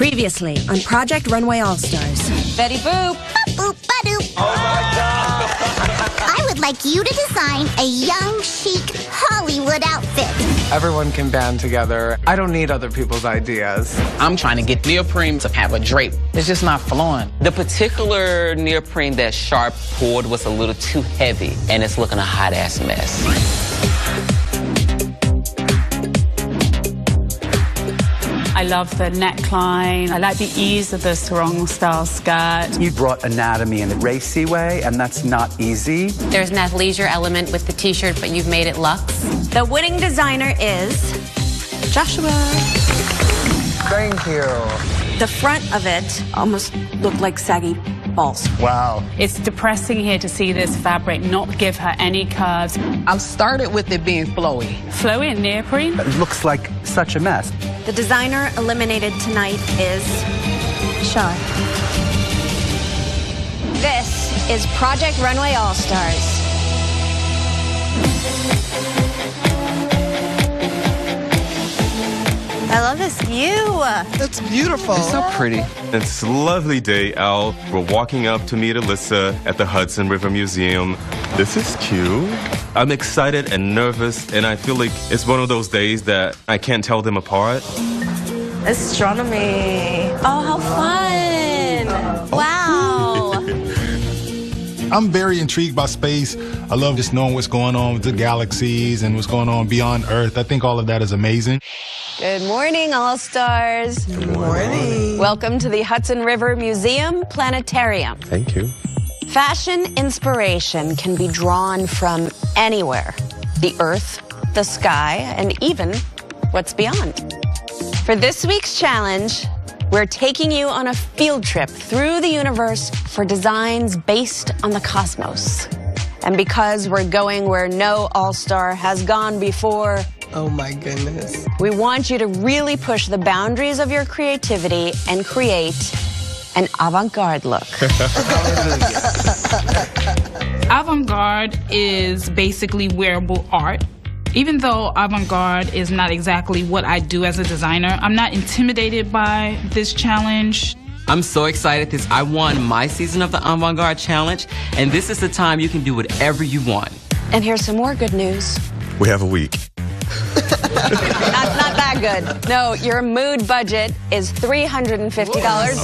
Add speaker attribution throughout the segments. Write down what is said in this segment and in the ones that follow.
Speaker 1: Previously on Project Runway All-Stars.
Speaker 2: Betty Boop.
Speaker 3: Boop, ba-doop.
Speaker 4: Oh my God!
Speaker 3: I would like you to design a young, chic Hollywood outfit.
Speaker 5: Everyone can band together. I don't need other people's ideas.
Speaker 6: I'm trying to get neoprene to have a drape. It's just not flowing.
Speaker 2: The particular neoprene that Sharp pulled was a little too heavy, and it's looking a hot-ass mess.
Speaker 7: I love the neckline. I like the ease of the sarong style skirt.
Speaker 8: You brought anatomy in a racy way, and that's not easy.
Speaker 9: There's an athleisure element with the t-shirt, but you've made it luxe.
Speaker 1: The winning designer is Joshua.
Speaker 5: Thank you.
Speaker 1: The front of it almost looked like saggy balls.
Speaker 5: Wow.
Speaker 7: It's depressing here to see this fabric not give her any curves.
Speaker 6: I started with it being flowy.
Speaker 7: Flowy and neoprene.
Speaker 8: It looks like such a mess.
Speaker 1: The designer eliminated tonight is Shar. This is Project Runway All-Stars. I love this view.
Speaker 10: It's beautiful.
Speaker 6: It's so pretty.
Speaker 4: It's a lovely day out. We're walking up to meet Alyssa at the Hudson River Museum. This is cute. I'm excited and nervous, and I feel like it's one of those days that I can't tell them apart.
Speaker 1: Astronomy. Oh, how fun. Wow.
Speaker 11: I'm very intrigued by space. I love just knowing what's going on with the galaxies and what's going on beyond Earth. I think all of that is amazing.
Speaker 1: Good morning, All-Stars.
Speaker 10: Good morning.
Speaker 1: Welcome to the Hudson River Museum Planetarium.
Speaker 4: Thank you.
Speaker 1: Fashion inspiration can be drawn from anywhere. The Earth, the sky, and even what's beyond. For this week's challenge, we're taking you on a field trip through the universe for designs based on the cosmos. And because we're going where no All-Star has gone before,
Speaker 10: Oh my goodness.
Speaker 1: we want you to really push the boundaries of your creativity and create an avant-garde look.
Speaker 7: Avant-garde is basically wearable art. Even though avant-garde is not exactly what I do as a designer, I'm not intimidated by this challenge.
Speaker 2: I'm so excited because I won my season of the Avant-Garde Challenge, and this is the time you can do whatever you want.
Speaker 1: And here's some more good news.
Speaker 4: We have a week.
Speaker 1: Not that good. No, your mood budget is $350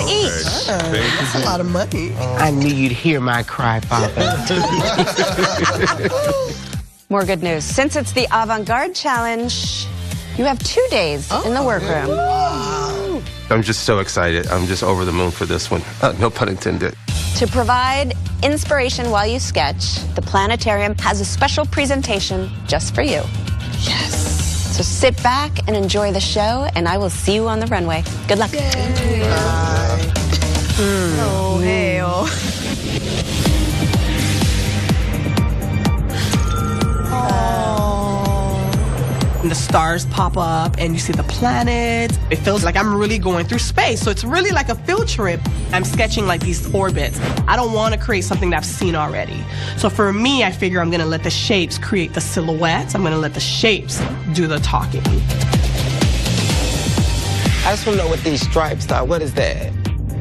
Speaker 1: each.
Speaker 10: That's a lot of money.
Speaker 6: I knew you'd hear my cry, Papa.
Speaker 1: More good news. Since it's the Avant-Garde Challenge, you have 2 days in the workroom.
Speaker 4: I'm just so excited. I'm just over the moon for this one. No pun intended.
Speaker 1: To provide inspiration while you sketch, the planetarium has a special presentation just for you.
Speaker 10: Yes.
Speaker 1: So sit back and enjoy the show, and I will see you on the runway. Good luck.
Speaker 10: Bye.
Speaker 1: Oh, hey,
Speaker 10: And the stars pop up and you see the planets. It feels like I'm really going through space. So it's really like a field trip. I'm sketching like these orbits. I don't want to create something that I've seen already. So for me, I figure I'm going to let the shapes create the silhouettes. I'm going to let the shapes do the talking.
Speaker 6: I just want to know what these stripes are. What is that?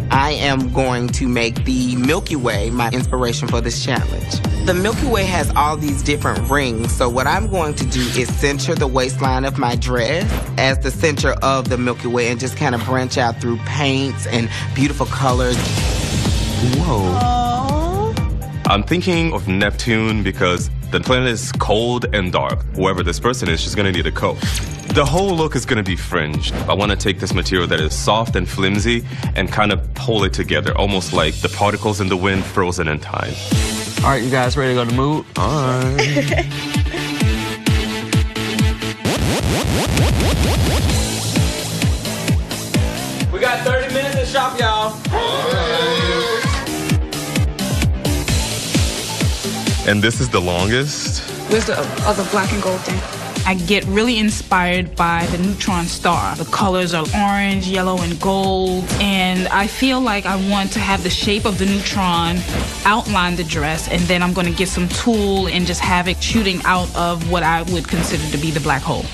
Speaker 6: I am going to make the Milky Way my inspiration for this challenge. The Milky Way has all these different rings, so what I'm going to do is center the waistline of my dress as the center of the Milky Way and just kind of branch out through paints and beautiful colors. Whoa.
Speaker 4: I'm thinking of Neptune because the planet is cold and dark. Whoever this person is, she's gonna need a coat. The whole look is gonna be fringed. I wanna take this material that is soft and flimsy and kind of pull it together, almost like the particles in the wind frozen in time.
Speaker 2: All right, you guys ready to go to mood?
Speaker 4: All right.
Speaker 2: We got 30 minutes to shop, y'all.
Speaker 4: And this is the longest?
Speaker 7: Where's the other black and gold thing? I get really inspired by the neutron star. The colors are orange, yellow, and gold. And I feel like I want to have the shape of the neutron outline the dress, and then I'm going to get some tulle and just have it shooting out of what I would consider to be the black hole.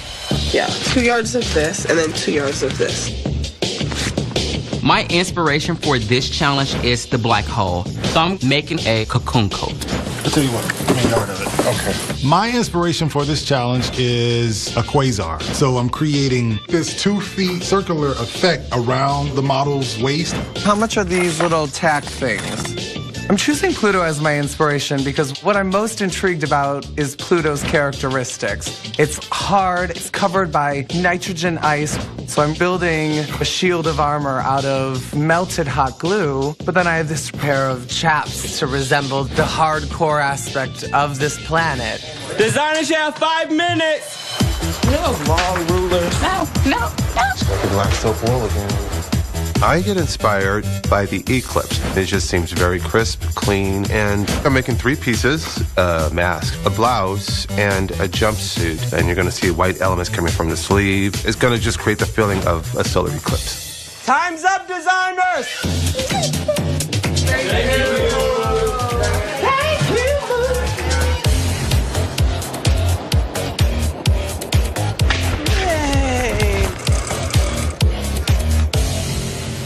Speaker 10: Yeah, 2 yards of this and then 2 yards of this.
Speaker 2: My inspiration for this challenge is the black hole. So I'm making a cocoon coat.
Speaker 11: I'll tell you what, make note of it. Okay. My inspiration for this challenge is a quasar. So I'm creating this 2 feet circular effect around the model's waist.
Speaker 5: How much are these little tack things? I'm choosing Pluto as my inspiration because what I'm most intrigued about is Pluto's characteristics. It's hard, it's covered by nitrogen ice, so I'm building a shield of armor out of melted hot glue, but then I have this pair of chaps to resemble the hardcore aspect of this planet.
Speaker 2: Designers, you have 5 minutes.
Speaker 6: You know those long rulers?
Speaker 7: No.
Speaker 12: Black soap wool again. I get inspired by the eclipse. It just seems very crisp, clean, and I'm making 3 pieces, a mask, a blouse, and a jumpsuit. And you're gonna see white elements coming from the sleeve. It's gonna just create the feeling of a solar eclipse.
Speaker 2: Time's up, designers! Thank you.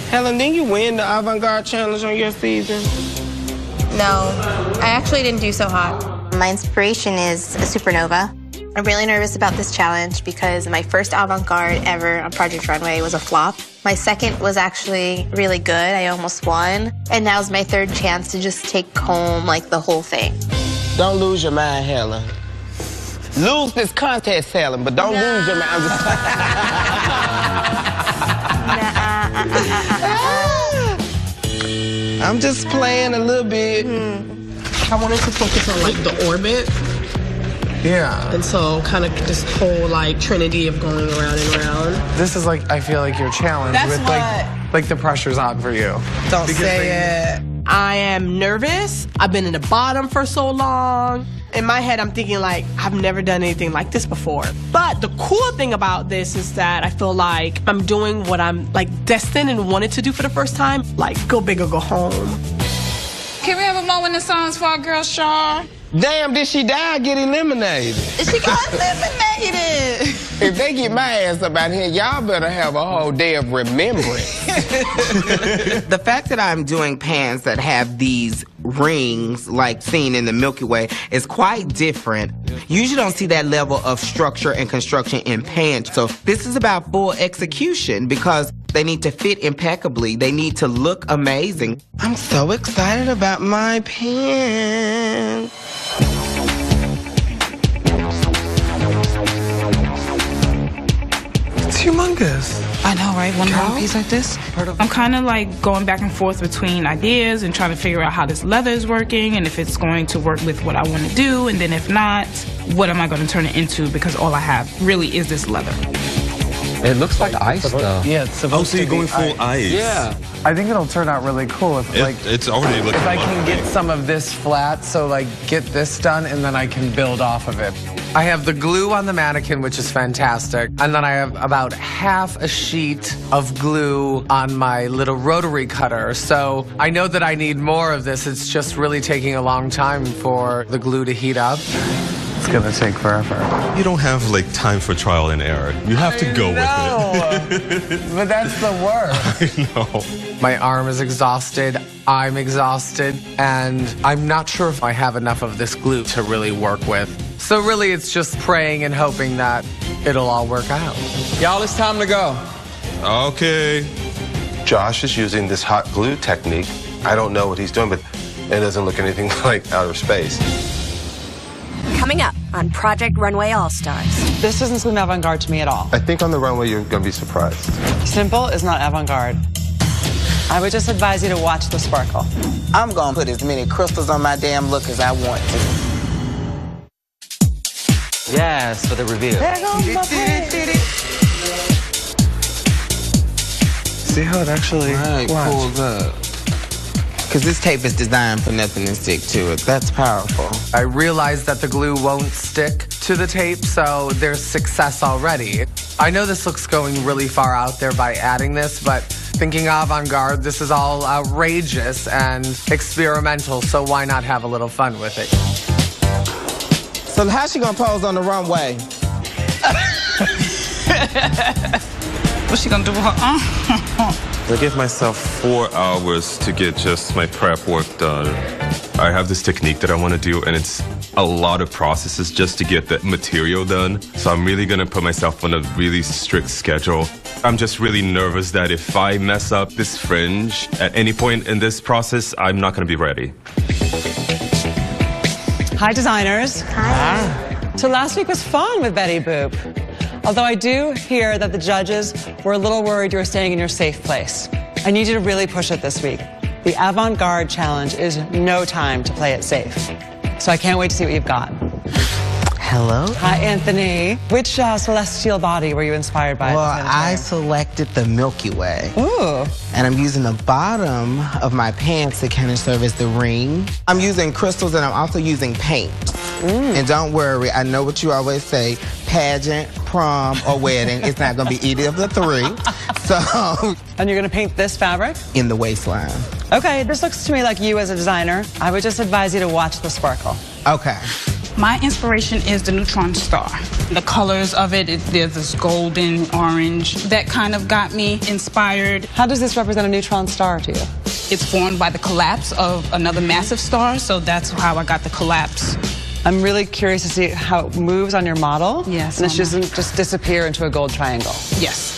Speaker 6: Helen, didn't you win the avant-garde challenge on your season?
Speaker 13: No, I actually didn't do so hot.
Speaker 3: My inspiration is a supernova.
Speaker 13: I'm really nervous about this challenge because my first avant-garde ever on Project Runway was a flop. My second was actually really good. I almost won. And now's my 3rd chance to just take home, like, the whole thing.
Speaker 6: Don't lose your mind, Helen. Lose this contest, Helen, but don't lose your mind. I'm just playing a little bit.
Speaker 10: I wanted to focus on, like, the orbit.
Speaker 5: Yeah.
Speaker 10: And so kind of this whole, like, trinity of going around and around.
Speaker 5: This is like, I feel like your challenge
Speaker 10: That's
Speaker 5: with like the pressure's on for you.
Speaker 10: Don't say it. I am nervous. I've been in the bottom for so long. In my head, I'm thinking, like, I've never done anything like this before. But the cool thing about this is that I feel like I'm doing what I'm, like, destined and wanted to do for the first time. Like, go big or go home.
Speaker 7: Can we have a moment of silence for our girl, Shaw?
Speaker 6: Damn, did she die or get eliminated?
Speaker 13: She got eliminated.
Speaker 6: If they get my ass up out here, y'all better have a whole day of remembrance. The fact that I'm doing pans that have these rings, like seen in the Milky Way, is quite different. You usually don't see that level of structure and construction in pans. So this is about full execution because they need to fit impeccably. They need to look amazing. I'm so excited about my pants.
Speaker 5: It's humongous.
Speaker 7: I know, right? One little piece like this. I'm kind of like going back and forth between ideas and trying to figure out how this leather is working and if it's going to work with what I want to do. And then if not, what am I going to turn it into? Because all I have really is this leather.
Speaker 2: It looks like ice, though.
Speaker 5: Yeah, it's supposed
Speaker 4: so you're
Speaker 5: to be
Speaker 4: going full ice.
Speaker 2: Yeah.
Speaker 5: I think it'll turn out really cool if,
Speaker 4: It's already looking
Speaker 5: if I
Speaker 4: like
Speaker 5: can get some of this flat, so, like, get this done, and then I can build off of it. I have the glue on the mannequin, which is fantastic, and then I have about half a sheet of glue on my little rotary cutter, so I know that I need more of this. It's just really taking a long time for the glue to heat up. It's gonna take forever.
Speaker 4: You don't have, like, time for trial and error. You have to go with it.
Speaker 5: But that's the worst.
Speaker 4: I know.
Speaker 5: My arm is exhausted, I'm exhausted, and I'm not sure if I have enough of this glue to really work with. So really, it's just praying and hoping that it'll all work out.
Speaker 2: Y'all, it's time to go.
Speaker 4: Okay.
Speaker 12: Josh is using this hot glue technique. I don't know what he's doing, but it doesn't look anything like outer space.
Speaker 1: Coming up on Project Runway All-Stars.
Speaker 14: This doesn't seem avant-garde to me at all.
Speaker 12: I think on the runway you're going to be surprised.
Speaker 14: Simple is not avant-garde. I would just advise you to watch the sparkle.
Speaker 6: I'm going to put as many crystals on my damn look as I want to.
Speaker 2: Yes, for the reveal.
Speaker 6: There goes my pen.
Speaker 5: See how it actually
Speaker 6: pulls up. Because this tape is designed for nothing to stick to it. That's powerful.
Speaker 5: I realize that the glue won't stick to the tape, so there's success already. I know this looks going really far out there by adding this, but thinking avant-garde, this is all outrageous and experimental, so why not have a little fun with it?
Speaker 6: So how's she gonna pose on the runway?
Speaker 7: What's she gonna do with her arm?
Speaker 4: I give myself 4 hours to get just my prep work done. I have this technique that I want to do, and it's a lot of processes just to get the material done. So I'm really going to put myself on a really strict schedule. I'm just really nervous that if I mess up this fringe at any point in this process, I'm not going to be ready.
Speaker 14: Hi, designers.
Speaker 3: Hi.
Speaker 14: So last week was fun with Betty Boop. Although I do hear that the judges were a little worried you were staying in your safe place. I need you to really push it this week. The avant-garde challenge is no time to play it safe. So I can't wait to see what you've got.
Speaker 6: Hello?
Speaker 14: Hi, Anthony. Which celestial body were you inspired by?
Speaker 6: Well, I selected the Milky Way.
Speaker 14: Ooh.
Speaker 6: And I'm using the bottom of my pants to kind of serve as the ring. I'm using crystals, and I'm also using paint. And don't worry, I know what you always say, pageant, prom, or wedding. It's not going to be either of the 3. So.
Speaker 14: And you're going to paint this fabric?
Speaker 6: In the waistline.
Speaker 14: Okay, this looks to me like you as a designer. I would just advise you to watch the sparkle.
Speaker 6: Okay.
Speaker 7: My inspiration is the neutron star. The colors of it, there's this golden, orange. That kind of got me inspired.
Speaker 14: How does this represent a neutron star to you?
Speaker 7: It's formed by the collapse of another massive star, so that's how I got the collapse.
Speaker 14: I'm really curious to see how it moves on your model.
Speaker 7: Yes.
Speaker 14: And it doesn't just disappear into a gold triangle.
Speaker 7: Yes.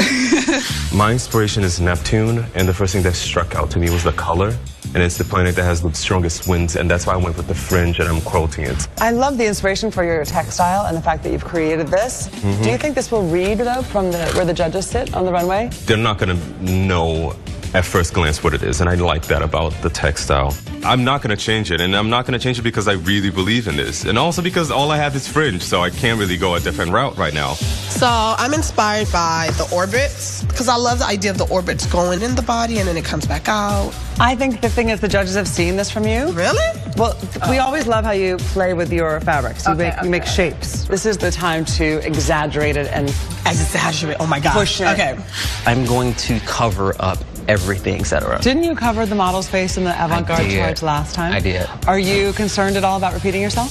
Speaker 4: My inspiration is Neptune, and the first thing that struck out to me was the color. And it's the planet that has the strongest winds, and that's why I went with the fringe, and I'm quilting it.
Speaker 14: I love the inspiration for your textile and the fact that you've created this. Do you think this will read, though, from where the judges sit on the runway?
Speaker 4: They're not going to know at first glance what it is, and I like that about the textile. I'm not going to change it, and I'm not going to change it because I really believe in this, and also because all I have is fringe, so I can't really go a different route right now.
Speaker 10: So I'm inspired by the orbits, because I love the idea of the orbits going in the body and then it comes back out.
Speaker 14: I think the thing is the judges have seen this from you.
Speaker 10: Really?
Speaker 14: Well, we always love how you play with your fabrics. You make shapes. This is the time to exaggerate it and
Speaker 10: exaggerate. Oh my God.
Speaker 14: Push it.
Speaker 10: Okay.
Speaker 15: I'm going to cover up everything, etc.
Speaker 14: Didn't you cover the model's face in the avant-garde charge last time?
Speaker 15: I did.
Speaker 14: Are you concerned at all about repeating yourself?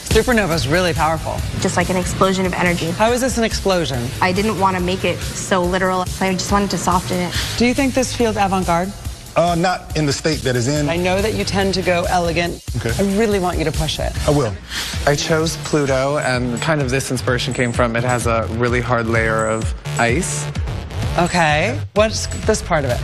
Speaker 14: Supernova is really powerful.
Speaker 13: Just like an explosion of energy.
Speaker 14: How is this an explosion?
Speaker 13: I didn't want to make it so literal, so I just wanted to soften it.
Speaker 14: Do you think this feels avant-garde?
Speaker 11: Not in the state that is in.
Speaker 14: I know that you tend to go elegant.
Speaker 11: Okay.
Speaker 14: I really want you to push it.
Speaker 11: I will.
Speaker 5: I chose Pluto, and kind of this inspiration came from, it has a really hard layer of ice.
Speaker 14: Okay. What's this part of it?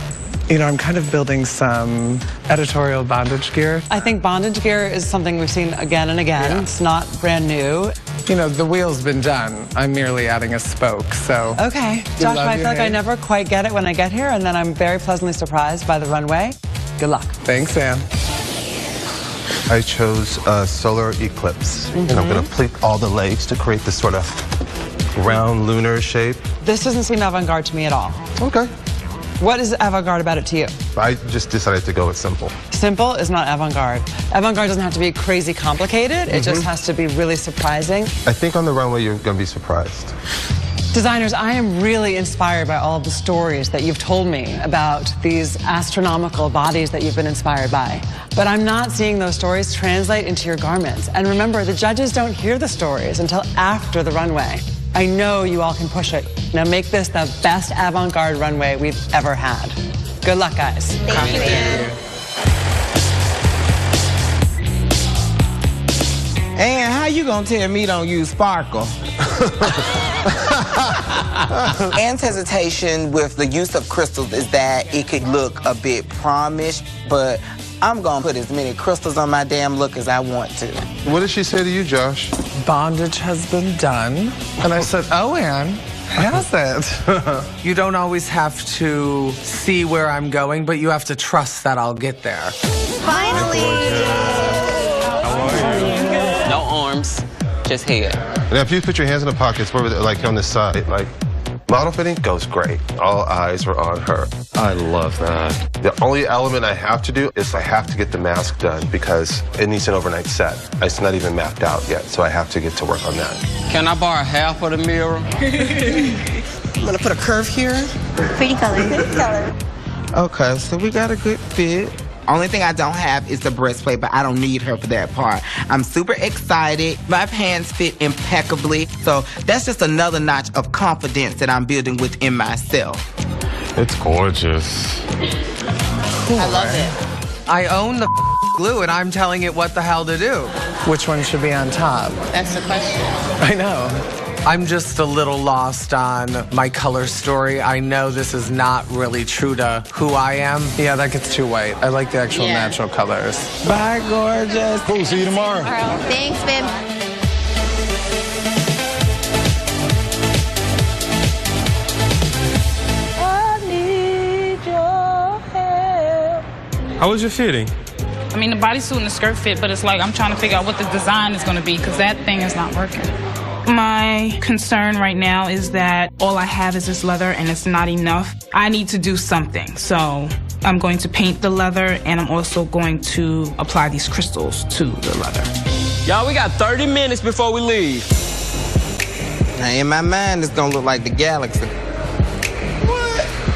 Speaker 5: You know, I'm kind of building some editorial bondage gear.
Speaker 14: I think bondage gear is something we've seen again and again. Yeah. It's not brand new.
Speaker 5: You know, the wheel's been done. I'm merely adding a spoke, so.
Speaker 14: Okay. Josh, I feel like I never quite get it when I get here, and then I'm very pleasantly surprised by the runway. Good luck.
Speaker 5: Thanks, Sam.
Speaker 12: I chose solar eclipse, and I'm going to pleat all the legs to create this sort of round lunar shape.
Speaker 14: This doesn't seem avant-garde to me at all.
Speaker 12: Okay.
Speaker 14: What is avant-garde about it to you?
Speaker 12: I just decided to go with simple.
Speaker 14: Simple is not avant-garde. Avant-garde doesn't have to be crazy complicated. It just has to be really surprising.
Speaker 12: I think on the runway you're going to be surprised.
Speaker 14: Designers, I am really inspired by all of the stories that you've told me about these astronomical bodies that you've been inspired by. But I'm not seeing those stories translate into your garments. And remember, the judges don't hear the stories until after the runway. I know you all can push it. Now make this the best avant-garde runway we've ever had. Good luck, guys.
Speaker 13: Thank you.
Speaker 6: And how you gonna tell me don't use sparkle? Anne's hesitation with the use of crystals is that it could look a bit promish, but I'm gonna put as many crystals on my damn look as I want to.
Speaker 12: What did she say to you, Josh?
Speaker 5: Bondage has been done. And I said, oh, Anne, has it? You don't always have to see where I'm going, but you have to trust that I'll get there.
Speaker 3: Finally!
Speaker 4: How are you?
Speaker 15: No arms, just head.
Speaker 12: Now, if you put your hands in the pockets, where like on this side, like model fitting goes great. All eyes are on her. I love that. The only element I have to do is I have to get the mask done because it needs an overnight set. It's not even mapped out yet, so I have to get to work on that.
Speaker 15: Can I borrow half of the mirror?
Speaker 10: I'm gonna put a curve here.
Speaker 3: Pretty color, pretty color.
Speaker 6: Okay, so we got a good fit. Only thing I don't have is the breastplate, but I don't need her for that part. I'm super excited. My pants fit impeccably. So that's just another notch of confidence that I'm building within myself.
Speaker 12: It's gorgeous.
Speaker 10: I love it.
Speaker 5: I own the glue and I'm telling it what the hell to do. Which one should be on top?
Speaker 10: That's the question.
Speaker 5: I know. I'm just a little lost on my color story. I know this is not really true to who I am. Yeah, that gets too white. I like the actual natural colors.
Speaker 6: Bye, gorgeous.
Speaker 11: Cool, see you tomorrow.
Speaker 3: Thanks, babe.
Speaker 4: How was your fitting?
Speaker 7: I mean, the bodysuit and the skirt fit, but it's like I'm trying to figure out what the design is going to be because that thing is not working. My concern right now is that all I have is this leather and it's not enough. I need to do something. So I'm going to paint the leather and I'm also going to apply these crystals to the leather.
Speaker 2: Y'all, we got 30 minutes before we leave.
Speaker 6: Now, in my mind, it's gonna look like the galaxy.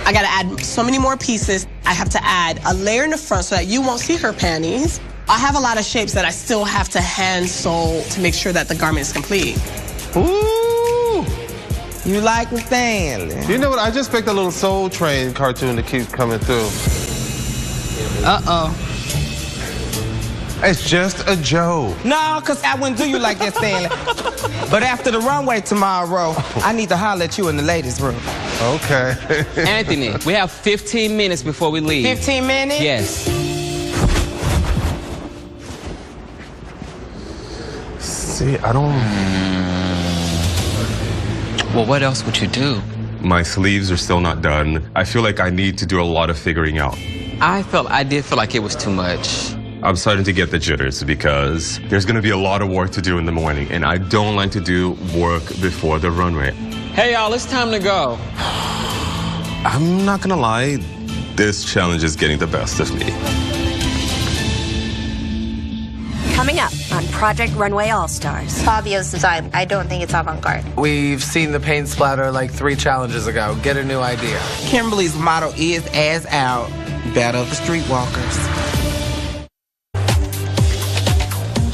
Speaker 10: I gotta add so many more pieces. I have to add a layer in the front so that you won't see her panties. I have a lot of shapes that I still have to hand sew to make sure that the garment is complete.
Speaker 6: Ooh! You like the Stanley?
Speaker 12: You know what? I just picked a little Soul Train cartoon that keeps coming through.
Speaker 6: Uh-oh.
Speaker 12: It's just a joke.
Speaker 6: No, because I wouldn't do you like that, Stanley. But after the runway tomorrow, I need to holler at you in the ladies' room.
Speaker 12: Okay.
Speaker 2: Anthony, we have 15 minutes before we leave.
Speaker 6: 15 minutes?
Speaker 2: Yes.
Speaker 12: See, I don't...
Speaker 15: Well, what else would you do?
Speaker 4: My sleeves are still not done. I feel like I need to do a lot of figuring out.
Speaker 2: I did feel like it was too much.
Speaker 4: I'm starting to get the jitters because there's going to be a lot of work to do in the morning, and I don't like to do work before the runway.
Speaker 2: Hey, y'all, it's time to go.
Speaker 4: I'm not going to lie, this challenge is getting the best of me.
Speaker 1: Coming up on Project Runway All-Stars.
Speaker 13: Fabio's design, I don't think it's avant-garde.
Speaker 5: We've seen the paint splatter like 3 challenges ago. Get a new idea.
Speaker 6: Kimberly's motto is, as out, better the streetwalkers.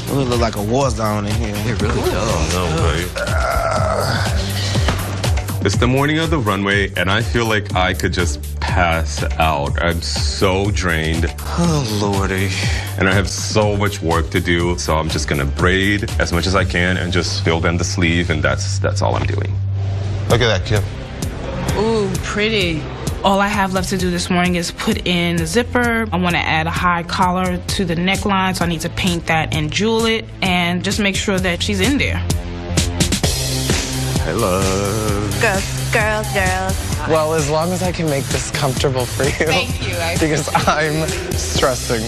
Speaker 6: It look like a war zone in here.
Speaker 15: It really does.
Speaker 4: It's the morning of the runway, and I feel like I could just pass out. I'm so drained.
Speaker 6: Oh, Lordy.
Speaker 4: And I have so much work to do, so I'm just gonna braid as much as I can and just fill in the sleeve, and that's all I'm doing.
Speaker 12: Look at that, Kim.
Speaker 7: Ooh, pretty. All I have left to do this morning is put in the zipper. I want to add a high collar to the neckline, so I need to paint that and jewel it and just make sure that she's in there.
Speaker 4: Hello.
Speaker 3: Girls.
Speaker 5: Well, as long as I can make this comfortable for you.
Speaker 10: Thank you.
Speaker 5: Because I'm stressing.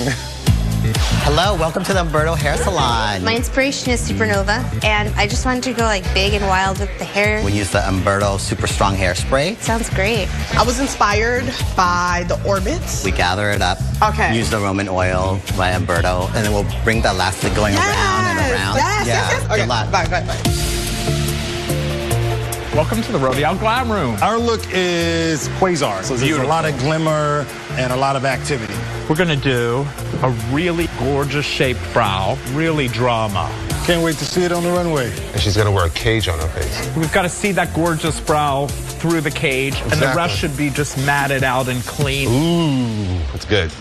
Speaker 16: Hello, welcome to the Umberto Hair Salon.
Speaker 13: My inspiration is Supernova, and I just wanted to go like big and wild with the hair.
Speaker 16: We use the Umberto Super Strong Hairspray.
Speaker 13: Sounds great.
Speaker 10: I was inspired by the orbits.
Speaker 16: We gather it up, use the Roman oil by Umberto, and then we'll bring the elastic going around and around.
Speaker 10: Yes. Okay, bye.
Speaker 17: Welcome to the Royale Glam Room.
Speaker 11: Our look is Quasar, so there's a lot of glimmer and a lot of activity.
Speaker 17: We're gonna do a really gorgeous shaped brow, really drama.
Speaker 11: Can't wait to see it on the runway.
Speaker 12: And she's gonna wear a cage on her face.
Speaker 17: We've got to see that gorgeous brow through the cage, and the rest should be just matted out and clean.
Speaker 12: Ooh, that's good.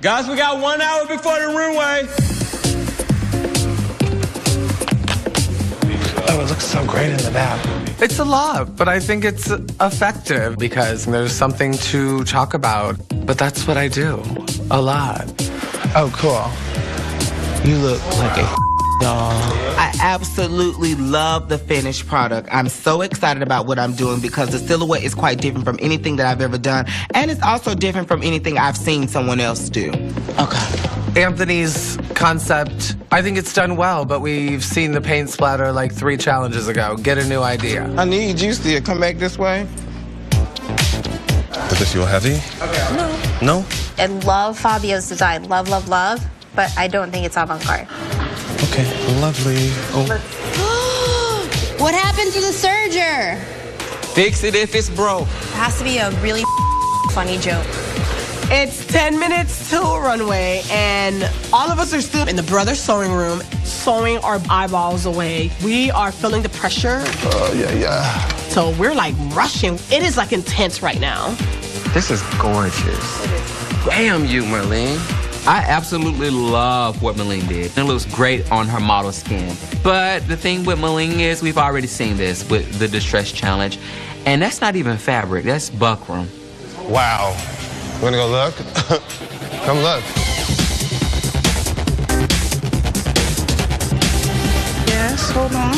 Speaker 2: Guys, we got 1 hour before the runway.
Speaker 5: Oh, it looks so great in the back. It's a lot, but I think it's effective because there's something to talk about. But that's what I do, a lot. Oh, cool.
Speaker 6: You look like a doll. I absolutely love the finished product. I'm so excited about what I'm doing because the silhouette is quite different from anything that I've ever done. And it's also different from anything I've seen someone else do.
Speaker 5: Okay. Anthony's concept, I think it's done well, but we've seen the paint splatter like 3 challenges ago. Get a new idea.
Speaker 6: I need you to come back this way.
Speaker 4: Does it feel heavy? No?
Speaker 13: I love Fabio's design. Love. But I don't think it's avant-garde.
Speaker 4: Okay, lovely.
Speaker 3: What happened to the serger?
Speaker 2: Fix it if it's broke.
Speaker 13: It has to be a really funny joke.
Speaker 10: It's 10 minutes till runway, and all of us are still in the brother sewing room, sewing our eyeballs away. We are feeling the pressure.
Speaker 12: Yeah.
Speaker 10: So we're like rushing. It is like intense right now.
Speaker 6: This is gorgeous. Damn you, Marlene.
Speaker 2: I absolutely love what Marlene did. It looks great on her model skin. But the thing with Marlene is we've already seen this with the Distress Challenge. And that's not even fabric, that's buckram.
Speaker 12: Wow. You wanna go look? Come look.
Speaker 7: Yes, hold on.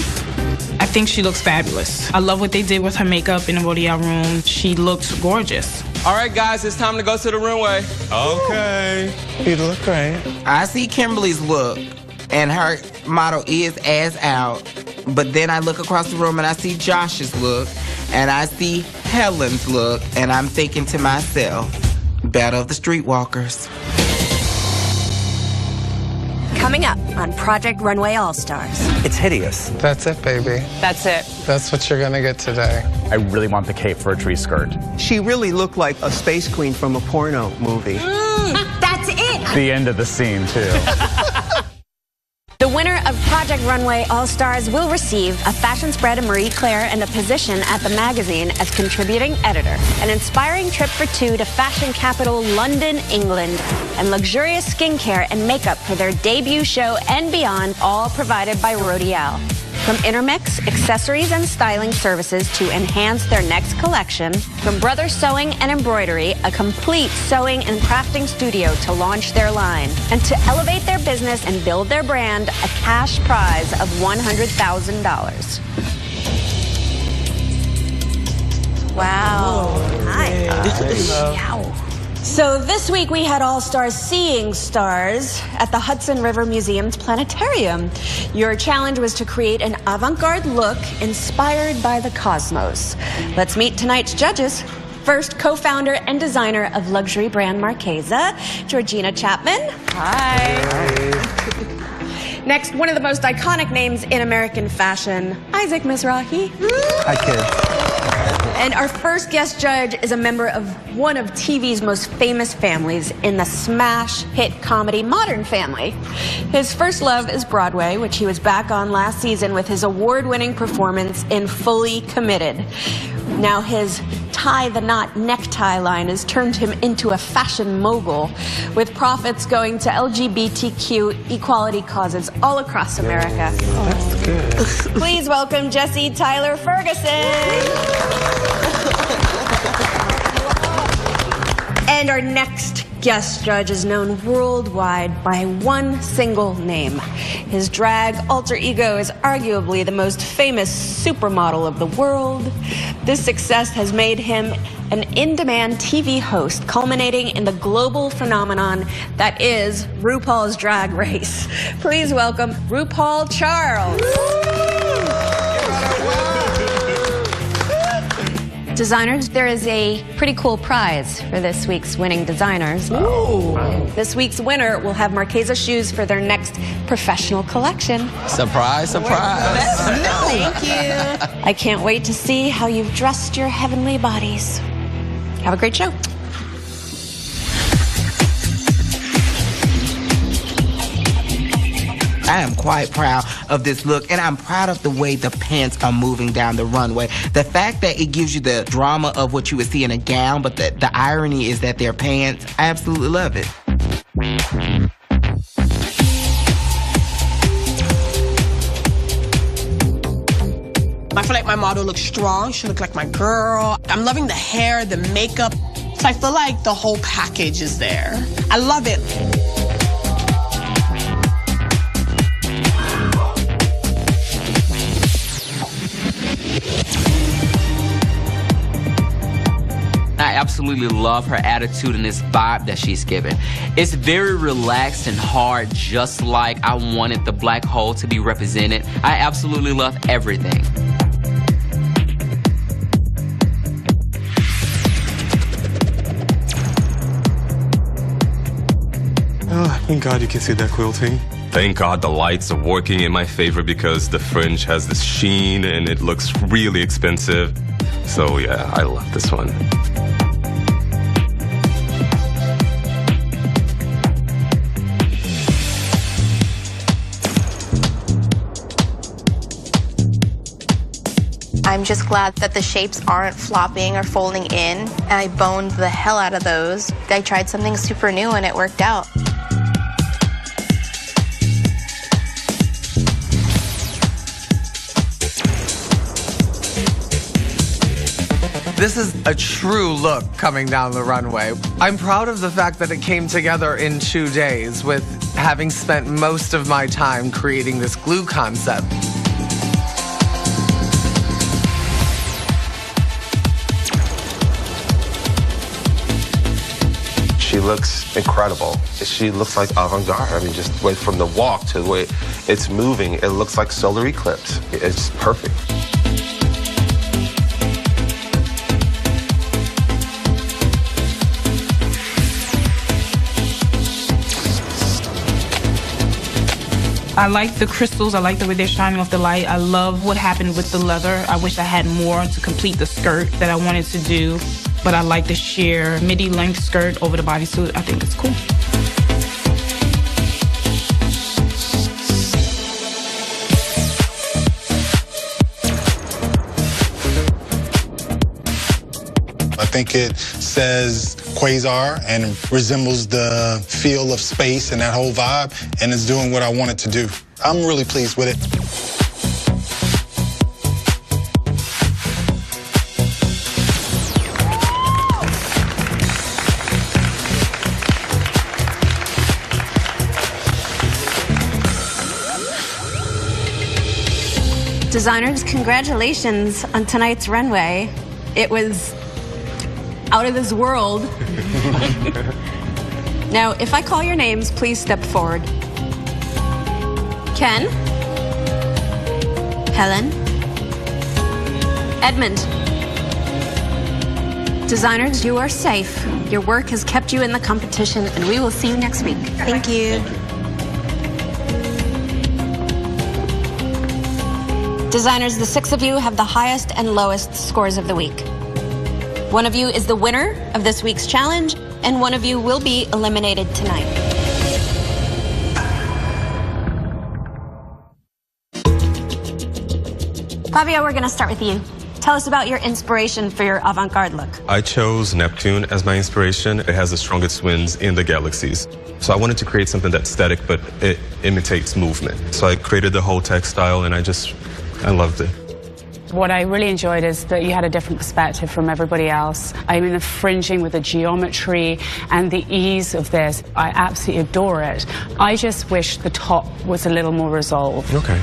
Speaker 7: I think she looks fabulous. I love what they did with her makeup in the Rodeal room. She looks gorgeous.
Speaker 2: All right, guys, it's time to go to the runway.
Speaker 12: Okay. You look great.
Speaker 6: I see Kimberly's look, and her model is ass out. But then I look across the room and I see Josh's look, and I see Helen's look, and I'm thinking to myself, battle of the streetwalkers.
Speaker 1: Coming up on Project Runway All-Stars.
Speaker 8: It's hideous.
Speaker 5: That's it, baby.
Speaker 14: That's it.
Speaker 5: That's what you're gonna get today.
Speaker 17: I really want the cape for a tree skirt.
Speaker 8: She really looked like a space queen from a porno movie.
Speaker 3: That's it!
Speaker 17: The end of the scene, too.
Speaker 1: The winner of Project Runway All-Stars will receive a fashion spread of Marie Claire and a position at the magazine as contributing editor. An inspiring trip for two to fashion capital London, England, and luxurious skincare and makeup for their debut show and beyond, all provided by Rodeal. From Intermix, accessories and styling services to enhance their next collection, from Brothers Sewing and Embroidery, a complete sewing and crafting studio to launch their line, and to elevate their business and build their brand, a cash prize of $100,000. Wow. Hi. Wow. So this week we had All-Stars Seeing Stars at the Hudson River Museum's Planetarium. Your challenge was to create an avant-garde look inspired by the cosmos. Let's meet tonight's judges. First, co-founder and designer of luxury brand Marchesa, Georgina Chapman. Hi. Next, one of the most iconic names in American fashion, Isaac Mizrahi.
Speaker 8: Hi, kids.
Speaker 1: And our first guest judge is a member of one of TV's most famous families in the smash hit comedy Modern Family. His first love is Broadway, which he was back on last season with his award-winning performance in Fully Committed. Now his tie the knot necktie line has turned him into a fashion mogul, with profits going to LGBTQ equality causes all across America.
Speaker 12: Oh, that's good.
Speaker 1: Please welcome Jesse Tyler Ferguson. And our next guest judge is known worldwide by one single name. His drag alter ego is arguably the most famous supermodel of the world. This success has made him an in-demand TV host, culminating in the global phenomenon that is RuPaul's Drag Race. Please welcome RuPaul Charles. Designers, there is a pretty cool prize for this week's winning designers. Ooh. This week's winner will have Marchesa shoes for their next professional collection.
Speaker 6: Surprise, surprise.
Speaker 1: Thank you. I can't wait to see how you've dressed your heavenly bodies. Have a great show.
Speaker 6: I am quite proud of this look, and I'm proud of the way the pants are moving down the runway. The fact that it gives you the drama of what you would see in a gown, but the irony is that they're pants. I absolutely love it.
Speaker 10: I feel like my model looks strong. She looks like my girl. I'm loving the hair, the makeup. So I feel like the whole package is there. I love it.
Speaker 2: I absolutely love her attitude and this vibe that she's giving. It's very relaxed and hard, just like I wanted the black hole to be represented. I absolutely love everything.
Speaker 4: Oh, thank God you can see that quilting. Thank God the lights are working in my favor because the fringe has this sheen and it looks really expensive. So yeah, I love this one.
Speaker 13: I'm I'm just glad that the shapes aren't flopping or folding in, and I boned the hell out of those. I tried something super new and it worked out.
Speaker 5: This is a true look coming down the runway. I'm proud of the fact that it came together in 2 days, with having spent most of my time creating this glue concept.
Speaker 12: She looks incredible. She looks like avant-garde. I mean, just wait from the walk to the way it's moving. It looks like solar eclipse. It's perfect.
Speaker 7: I like the crystals. I like the way they're shining off the light. I love what happened with the leather. I wish I had more to complete the skirt that I wanted to do. But I like the sheer midi length skirt over the bodysuit. I think it's cool.
Speaker 11: I think it says quasar and resembles the feel of space and that whole vibe, and it's doing what I want it to do. I'm really pleased with it.
Speaker 1: Designers, congratulations on tonight's runway. It was out of this world. Now, if I call your names, please step forward. Ken, Helen, Edmund. Designers, you are safe. Your work has kept you in the competition, and we will see you next week.
Speaker 13: Thank you.
Speaker 1: Designers, the 6 of you have the highest and lowest scores of the week. One of you is the winner of this week's challenge, and one of you will be eliminated tonight. Fabio, we're going to start with you. Tell us about your inspiration for your avant-garde look.
Speaker 4: I chose Neptune as my inspiration. It has the strongest winds in the galaxies. So I wanted to create something that's static, but it imitates movement. So I created the whole textile, and I loved it.
Speaker 18: What I really enjoyed is that you had a different perspective from everybody else. I mean, the fringing with the geometry and the ease of this, I absolutely adore it. I just wish the top was a little more resolved.
Speaker 4: Okay.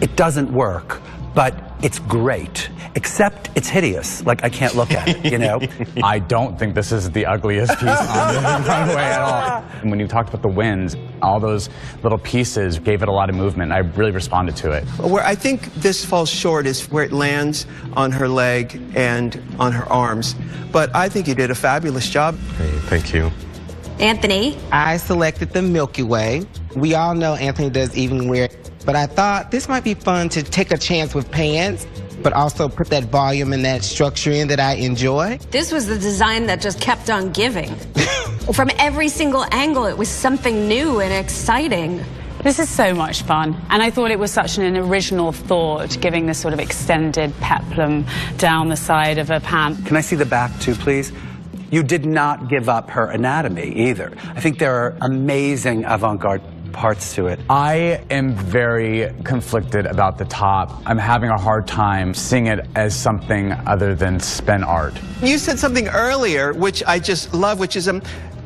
Speaker 8: It doesn't work, but it's great, except it's hideous. Like, I can't look at it, you know?
Speaker 19: I don't think this is the ugliest piece on the runway at all. And when you talked about the winds, all those little pieces gave it a lot of movement. I really responded to it.
Speaker 20: Where I think this falls short is where it lands on her leg and on her arms. But I think you did a fabulous job.
Speaker 4: Hey, thank you.
Speaker 1: Anthony?
Speaker 6: I selected the Milky Way. We all know Anthony does even wear, but I thought this might be fun to take a chance with pants, but also put that volume and that structure in that I enjoy.
Speaker 1: This was the design that just kept on giving. From every single angle, it was something new and exciting.
Speaker 18: This is so much fun, and I thought it was such an original thought, giving this sort of extended peplum down the side of a pant.
Speaker 8: Can I see the back too, please? You did not give up her anatomy either. I think there are amazing avant-garde parts to it.
Speaker 19: I am very conflicted about the top. I'm having a hard time seeing it as something other than spin art.
Speaker 20: You said something earlier, which I just love, which is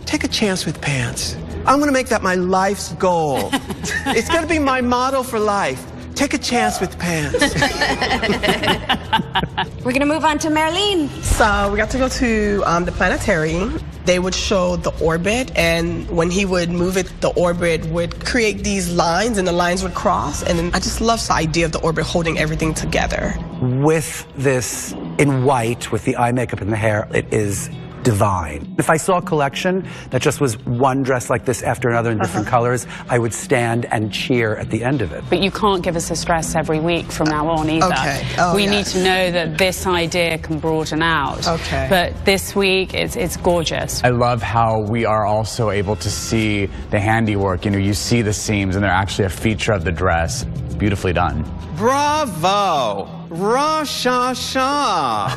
Speaker 20: take a chance with pants. I'm going to make that my life's goal. It's going to be my motto for life. Take a chance with pants.
Speaker 1: We're going to move on to Marlene.
Speaker 10: So we got to go to the planetarium. They would show the orbit, and when he would move it, the orbit would create these lines, and the lines would cross. And I just love the idea of the orbit holding everything together.
Speaker 8: With this in white, with the eye makeup and the hair, it is divine. If I saw a collection that just was one dress like this after another in different colors, I would stand and cheer at the end of it.
Speaker 18: But you can't give us a dress every week from now on either.
Speaker 10: Okay. Oh,
Speaker 18: we need to know that this idea can broaden out.
Speaker 10: Okay.
Speaker 18: But this week, it's gorgeous.
Speaker 19: I love how we are also able to see the handiwork. You know, you see the seams, and they're actually a feature of the dress. Beautifully done.
Speaker 20: Bravo! Ra-sha-sha.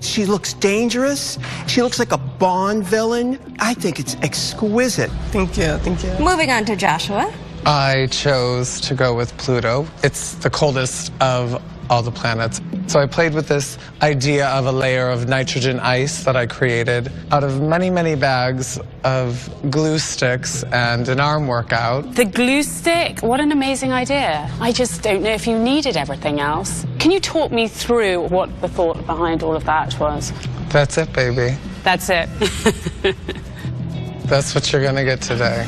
Speaker 20: She looks dangerous. She looks like a Bond villain. I think it's exquisite.
Speaker 10: Thank you, thank you.
Speaker 1: Moving on to Joshua.
Speaker 5: I chose to go with Pluto. It's the coldest of all the planets. So I played with this idea of a layer of nitrogen ice that I created out of many, many bags of glue sticks and an arm workout.
Speaker 18: The glue stick, what an amazing idea. I just don't know if you needed everything else. Can you talk me through what the thought behind all of that was?
Speaker 5: That's it, baby.
Speaker 18: That's it.
Speaker 5: That's what you're gonna get today.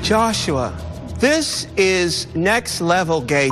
Speaker 20: Joshua, this is next level gay.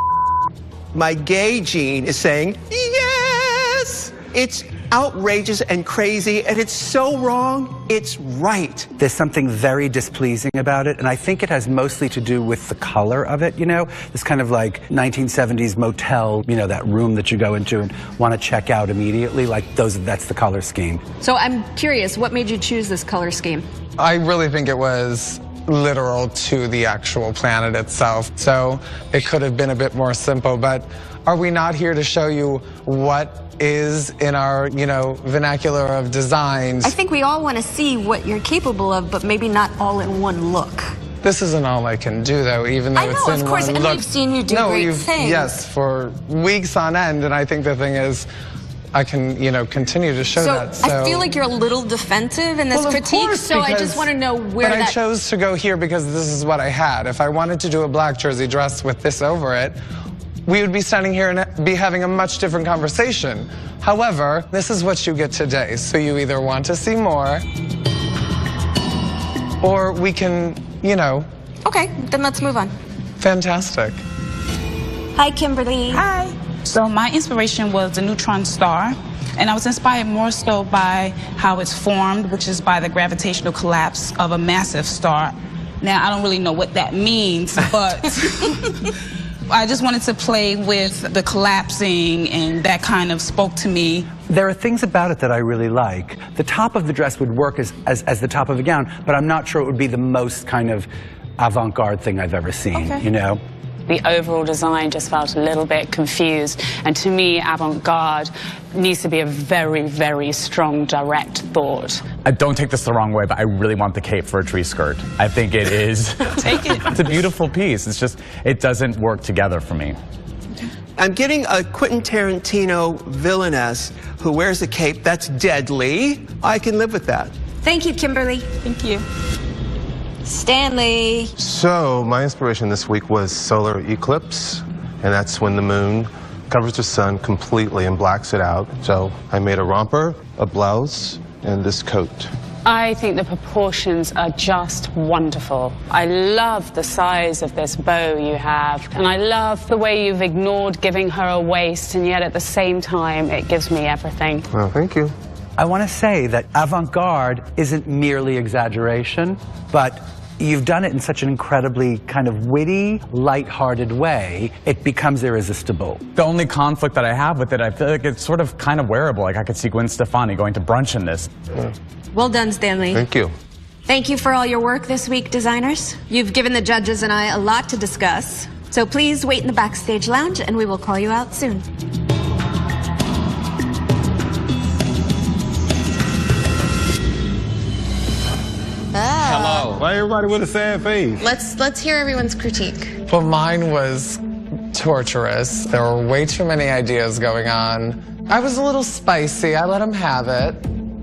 Speaker 20: My gay gene is saying, yes! It's outrageous and crazy, and it's so wrong, it's right.
Speaker 8: There's something very displeasing about it, and I think it has mostly to do with the color of it, you know? This kind of like 1970s motel, you know, that room that you go into and want to check out immediately, like that's the color scheme.
Speaker 1: So I'm curious, what made you choose this color scheme?
Speaker 5: I really think it was literal to the actual planet itself. So it could have been a bit more simple, but are we not here to show you what is in our, you know, vernacular of designs?
Speaker 1: I think we all want to see what you're capable of, but maybe not all in one look.
Speaker 5: This isn't all I can do, though, even though
Speaker 1: I know,
Speaker 5: it's in
Speaker 1: of course,
Speaker 5: one
Speaker 1: and
Speaker 5: look.
Speaker 1: we've seen you do great things.
Speaker 5: Yes, for weeks on end, and I think the thing is, I can, you know, continue to show that.
Speaker 1: So I feel like you're a little defensive in this critique,
Speaker 5: course,
Speaker 1: so I just want to know where
Speaker 5: But I chose to go here because this is what I had. If I wanted to do a black jersey dress with this over it, we would be standing here and be having a much different conversation. However, this is what you get today. So you either want to see more, or we can, you know.
Speaker 1: Okay, then let's move on.
Speaker 5: Fantastic.
Speaker 1: Hi, Kimberly.
Speaker 7: Hi. So my inspiration was the neutron star, and I was inspired more so by how it's formed, which is by the gravitational collapse of a massive star. Now, I don't really know what that means, but I just wanted to play with the collapsing, and that kind of spoke to me.
Speaker 8: There are things about it that I really like. The top of the dress would work as the top of a gown, but I'm not sure it would be the most kind of avant-garde thing I've ever seen, you know?
Speaker 18: The overall design just felt a little bit confused. And to me, avant-garde needs to be a very, very strong, direct thought.
Speaker 19: Don't take this the wrong way, but I really want the cape for a tree skirt. I think it is.
Speaker 7: Take it.
Speaker 19: It's a beautiful piece. It's just, it doesn't work together for me.
Speaker 20: I'm getting a Quentin Tarantino villainess who wears a cape that's deadly. I can live with that.
Speaker 1: Thank you, Kimberly.
Speaker 7: Thank you.
Speaker 1: Stanley.
Speaker 12: So my inspiration this week was solar eclipse, and that's when the moon covers the sun completely and blacks it out. So I made a romper, a blouse, and this coat.
Speaker 18: I think the proportions are just wonderful. I love the size of this bow you have, and I love the way you've ignored giving her a waist, and yet at the same time, it gives me everything.
Speaker 12: Well, thank you.
Speaker 8: I want to say that avant-garde isn't merely exaggeration, but you've done it in such an incredibly kind of witty, light-hearted way, it becomes irresistible.
Speaker 19: The only conflict that I have with it, I feel like it's sort of kind of wearable. Like I could see Gwen Stefani going to brunch in this.
Speaker 12: Yeah.
Speaker 1: Well done, Stanley.
Speaker 12: Thank you.
Speaker 1: Thank you for all your work this week, designers. You've given the judges and I a lot to discuss. So please wait in the backstage lounge and we will call you out soon.
Speaker 21: Hello. Why everybody with a sad face?
Speaker 13: Let's hear everyone's critique.
Speaker 5: Well, mine was torturous. There were way too many ideas going on. I was a little spicy. I let them have it.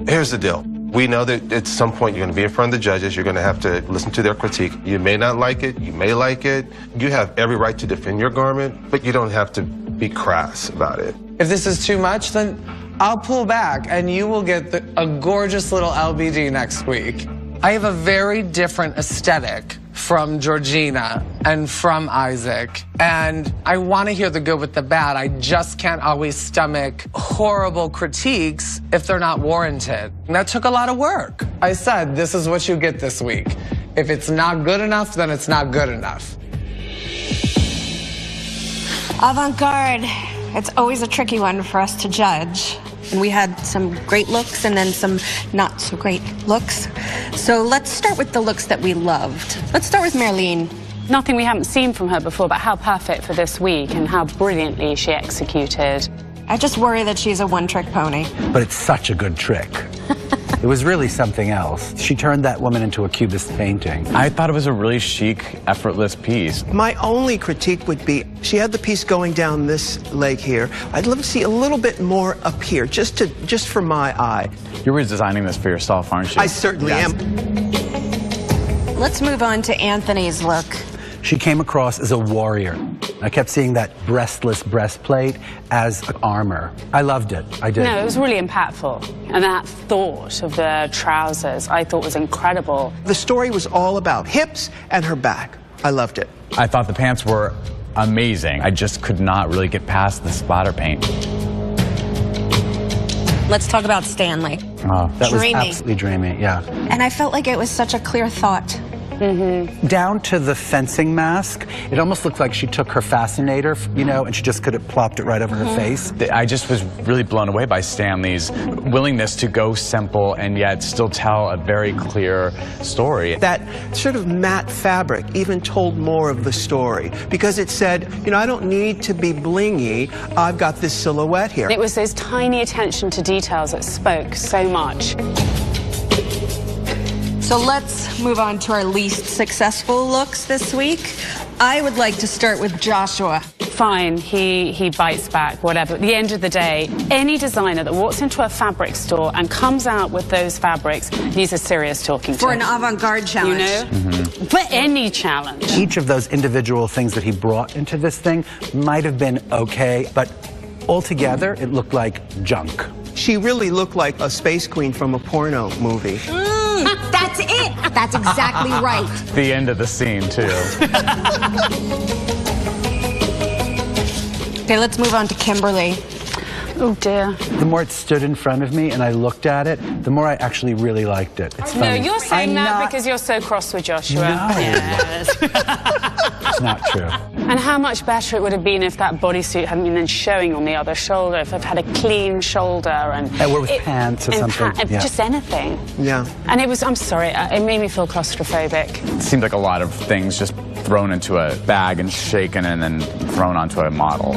Speaker 12: Here's the deal. We know that at some point you're going to be in front of the judges. You're going to have to listen to their critique. You may not like it. You may like it. You have every right to defend your garment, but you don't have to be crass about it.
Speaker 5: If this is too much, then I'll pull back and you will get a gorgeous little LBD next week. I have a very different aesthetic from Georgina and from Isaac. And I want to hear the good with the bad. I just can't always stomach horrible critiques if they're not warranted. And that took a lot of work. I said, this is what you get this week. If it's not good enough, then it's not good enough.
Speaker 1: Avant-garde. It's always a tricky one for us to judge. And we had some great looks and then some not so great looks. So let's start with the looks that we loved. Let's start with Marlene.
Speaker 18: Nothing we haven't seen from her before, but how perfect for this week and how brilliantly she executed.
Speaker 9: I just worry that she's a one-trick pony.
Speaker 8: But it's such a good trick. It was really something else. She turned that woman into a cubist painting.
Speaker 19: I thought it was a really chic, effortless piece.
Speaker 20: My only critique would be, she had the piece going down this leg here. I'd love to see a little bit more up here, just for my eye.
Speaker 19: You were designing this for yourself, aren't you?
Speaker 20: I certainly am.
Speaker 9: Let's move on to Anthony's look.
Speaker 8: She came across as a warrior. I kept seeing that breastless breastplate as armor. I loved it. I did.
Speaker 18: No, it was really impactful. And that thought of the trousers, I thought was incredible.
Speaker 20: The story was all about hips and her back. I loved it.
Speaker 19: I thought the pants were amazing. I just could not really get past the splatter paint.
Speaker 9: Let's talk about Stanley.
Speaker 8: Oh, that was
Speaker 9: Dreamy.
Speaker 8: absolutely dreamy, yeah.
Speaker 9: And I felt like it was such a clear thought.
Speaker 8: Down to the fencing mask, it almost looked like she took her fascinator, you know, and she just could have plopped it right over her face.
Speaker 19: I just was really blown away by Stanley's willingness to go simple and yet still tell a very clear story.
Speaker 20: That sort of matte fabric even told more of the story because it said, you know, I don't need to be blingy. I've got this silhouette here.
Speaker 18: It was those tiny attention to details that spoke so much.
Speaker 9: So let's move on to our least successful looks this week. I would like to start with Joshua.
Speaker 18: Fine, he bites back, whatever. At the end of the day, any designer that walks into a fabric store and comes out with those fabrics needs a serious talking to.
Speaker 9: For an avant-garde challenge.
Speaker 18: You know? For any challenge.
Speaker 8: Each of those individual things that he brought into this thing might have been okay, but altogether, it looked like junk.
Speaker 20: She really looked like a space queen from a porno movie.
Speaker 3: That's it. That's exactly right.
Speaker 19: The end of the scene, too.
Speaker 9: Okay, let's move on to Kimberly.
Speaker 18: Oh dear.
Speaker 8: The more it stood in front of me and I looked at it, the more I actually really liked it. It's
Speaker 18: No,
Speaker 8: funny.
Speaker 18: you're saying
Speaker 8: I'm
Speaker 18: that
Speaker 8: not-
Speaker 18: because you're so cross with Joshua.
Speaker 8: No.
Speaker 18: Yes.
Speaker 8: It's not true.
Speaker 18: And how much better it would have been if that bodysuit hadn't been then showing on the other shoulder, if it had a clean shoulder and
Speaker 8: Or with pants or
Speaker 18: and
Speaker 8: something. Yeah.
Speaker 18: just anything.
Speaker 20: Yeah.
Speaker 18: And it was, I'm sorry, it made me feel claustrophobic.
Speaker 19: It seemed like a lot of things just thrown into a bag and shaken and then thrown onto a model.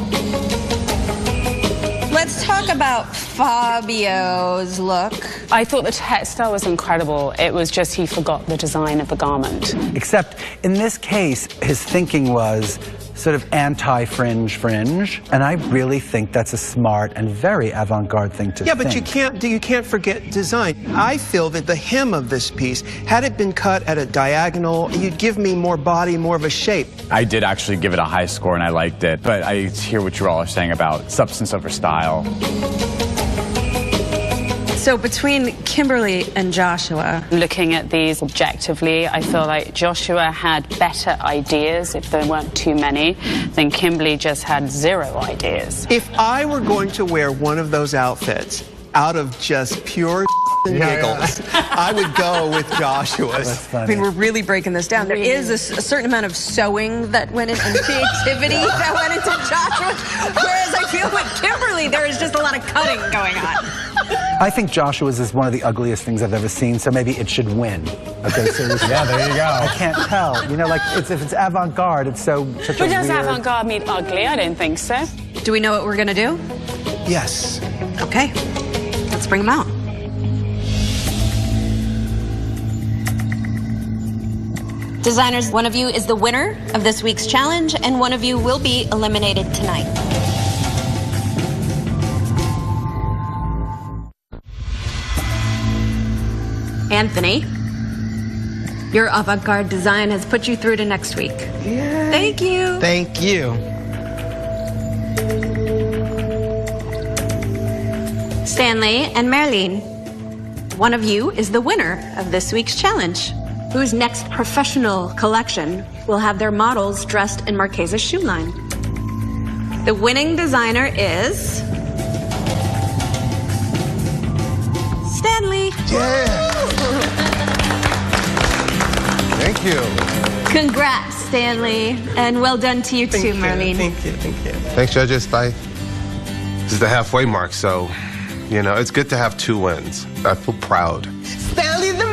Speaker 9: Let's talk about Fabio's look.
Speaker 18: I thought the textile was incredible. It was just he forgot the design of the garment.
Speaker 8: Except in this case, his thinking was sort of anti-fringe fringe, and I really think that's a smart and very avant-garde thing to
Speaker 20: Yeah,
Speaker 8: think.
Speaker 20: but you can't forget design. I feel that the hem of this piece, had it been cut at a diagonal, you'd give me more body, more of a shape.
Speaker 19: I did actually give it a high score and I liked it, but I hear what you all are saying about substance over style.
Speaker 9: So between Kimberly and Joshua,
Speaker 18: Looking at these objectively, I feel like Joshua had better ideas, if there weren't too many, than Kimberly just had zero ideas.
Speaker 20: If I were going to wear one of those outfits out of just pure and giggles, I would go with Joshua's.
Speaker 9: I mean, we're really breaking this down. There is a certain amount of sewing that went in and creativity that went into Joshua, whereas I feel with Kimberly, there is just a lot of cutting going on.
Speaker 8: I think Joshua's is one of the ugliest things I've ever seen, so maybe it should win. Okay, so
Speaker 19: yeah, there you go.
Speaker 8: I can't tell. You know, like if it's avant-garde, it's such a
Speaker 18: But
Speaker 8: weird...
Speaker 18: does avant-garde mean ugly? I don't think so.
Speaker 9: Do we know what we're going to do?
Speaker 20: Yes.
Speaker 9: Okay, let's bring them out. Designers, one of you is the winner of this week's challenge, and one of you will be eliminated tonight. Anthony, your avant-garde design has put you through to next week. Thank you.
Speaker 6: Thank you.
Speaker 9: Stanley and Marlene, one of you is the winner of this week's challenge, whose next professional collection will have their models dressed in Marchesa's shoe line. The winning designer is Stanley.
Speaker 12: Yeah. Thank you.
Speaker 9: Congrats, Stanley, and well done to you too, Marlene.
Speaker 20: Thank you.
Speaker 12: Thanks, judges. Bye. This is the halfway mark, so, you know, it's good to have 2 wins. I feel proud.
Speaker 6: Stanley the man!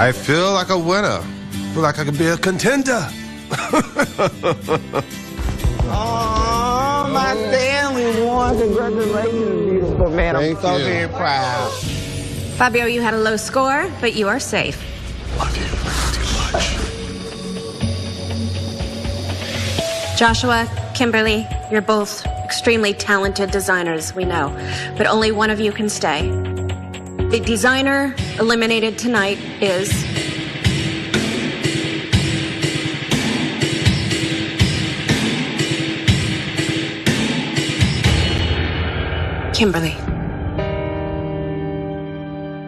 Speaker 12: I feel like a winner. I feel like I could be a contender.
Speaker 6: Oh, my family won. Congratulations, beautiful man. I'm so very proud.
Speaker 9: Fabio, you had a low score, but you are safe.
Speaker 12: Love you too much.
Speaker 9: Joshua, Kimberly, you're both extremely talented designers, we know, but only one of you can stay. The designer eliminated tonight is Kimberly.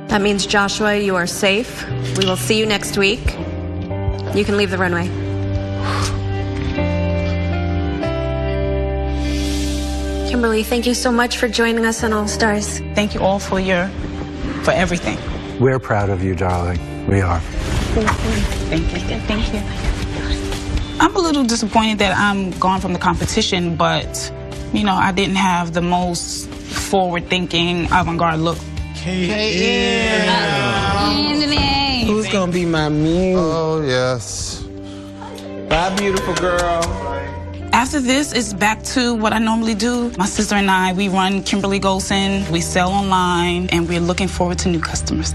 Speaker 9: That means, Joshua, you are safe. We will see you next week. You can leave the runway. Kimberly, thank you so much for joining us on All Stars.
Speaker 7: Thank you all for everything.
Speaker 8: We're proud of you, darling. We are.
Speaker 7: Thank you. Thank you. I'm a little disappointed that I'm gone from the competition, but, you know, I didn't have the most forward-thinking avant-garde look.
Speaker 6: Who's gonna be my muse?
Speaker 12: Oh, yes.
Speaker 6: Bye, beautiful girl.
Speaker 7: After this, it's back to what I normally do. My sister and I, we run Kimberly Golson. We sell online, and we're looking forward to new customers.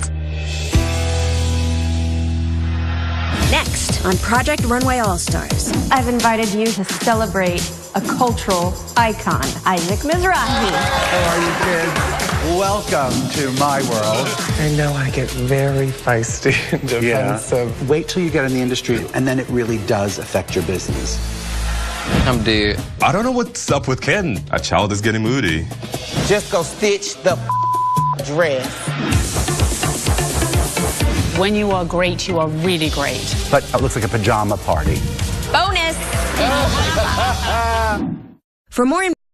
Speaker 1: Next on Project Runway All-Stars, I've invited you to celebrate a cultural icon, Isaac Mizrahi.
Speaker 5: How are you, kids? Welcome to my world. I know I get very feisty and defensive.
Speaker 8: Yeah. Wait till you get in the industry, and then it really does affect your business.
Speaker 4: I'm dead. I don't know what's up with Ken. Our child is getting moody.
Speaker 6: Just go stitch the dress.
Speaker 18: When you are great, you are really great.
Speaker 8: But it looks like a pajama party.
Speaker 1: Bonus! For more